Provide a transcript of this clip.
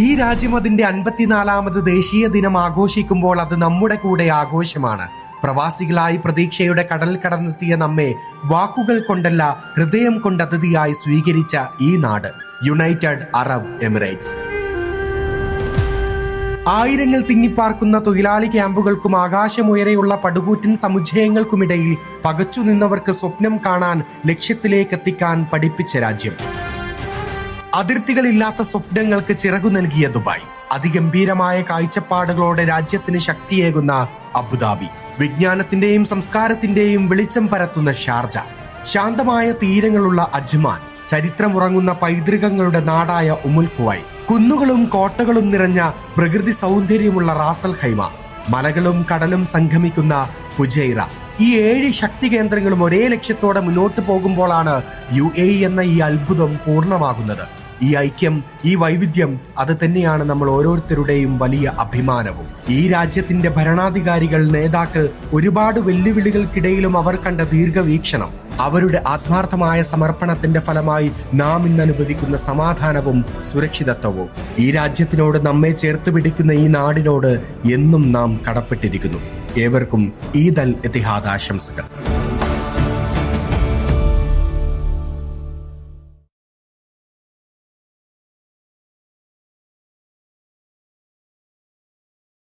ഈ രാജ്യം അതിന്റെ 54ാമത് ദേശീയ ദിനം ആഘോഷിക്കുമ്പോൾ അത് നമ്മുടെ കൂടെ ആഘോഷമാണ്. പ്രവാസികളായി പ്രതീക്ഷയുടെ കടൽ കടന്നെത്തിയ നമ്മെ വാക്കുകൾ കൊണ്ടല്ല ഹൃദയം കൊണ്ട് അതിഥിയായി സ്വീകരിച്ച ഈ നാട് യുണൈറ്റഡ് അറബ് എമിറേറ്റ്സ്. ആയിരങ്ങൾ തിങ്ങിപ്പാർക്കുന്ന തൊഴിലാളി ക്യാമ്പുകൾക്കും ആകാശമുയരെയുള്ള പടുകൂറ്റൻ സമുച്ചയങ്ങൾക്കുമിടയിൽ പകച്ചു നിന്നവർക്ക് സ്വപ്നം കാണാൻ, ലക്ഷ്യത്തിലേക്ക് എത്തിക്കാൻ പഠിപ്പിച്ച രാജ്യം. അതിർത്തികളില്ലാത്ത സ്വപ്നങ്ങൾക്ക് ചിറകു നൽകിയ ദുബായ്, അതിഗംഭീരമായ കാഴ്ചപ്പാടുകളോടെ രാജ്യത്തിന് ശക്തിയേകുന്ന അബുദാബി, വിജ്ഞാനത്തിന്റെയും സംസ്കാരത്തിന്റെയും വെളിച്ചം പരത്തുന്ന ഷാർജ, ശാന്തമായ തീരങ്ങളുള്ള അജ്മാൻ, ചരിത്രമുറങ്ങുന്ന പൈതൃകങ്ങളുടെ നാടായ ഉമുൽ ഖുവൈൻ, കുന്നുകളും കോട്ടകളും നിറഞ്ഞ പ്രകൃതി സൗന്ദര്യമുള്ള റാസൽ ഖൈമ, മലകളും കടലും സംഗമിക്കുന്ന ഫുജൈറ. ഈ 7 ശക്തി കേന്ദ്രങ്ങളും ഒരേ ലക്ഷ്യത്തോടെ മുന്നോട്ട് പോകുമ്പോഴാണ് UAE എന്ന ഈ അത്ഭുതം പൂർണ്ണമാകുന്നത്. ഈ ഐക്യം, ഈ വൈവിധ്യം, അത് തന്നെയാണ് നമ്മൾ ഓരോരുത്തരുടെയും വലിയ അഭിമാനവും. ഈ രാജ്യത്തിന്റെ ഭരണാധികാരികൾ, നേതാക്കൾ ഒരുപാട് വെല്ലുവിളികൾക്കിടയിലും അവർ കണ്ട ദീർഘവീക്ഷണം, അവരുടെ ആത്മാർത്ഥമായ സമർപ്പണത്തിന്റെ ഫലമായി നാം ഇന്ന് അനുഭവിക്കുന്ന സമാധാനവും സുരക്ഷിതത്വവും, ഈ രാജ്യത്തിനോട് നമ്മെ ചേർത്ത് പിടിക്കുന്ന ഈ നാടിനോട് എന്നും നാം കടപ്പെട്ടിരിക്കുന്നു. ഏവർക്കും ഈദ് അൽ ഇത്തിഹാദ് ആശംസകൾ.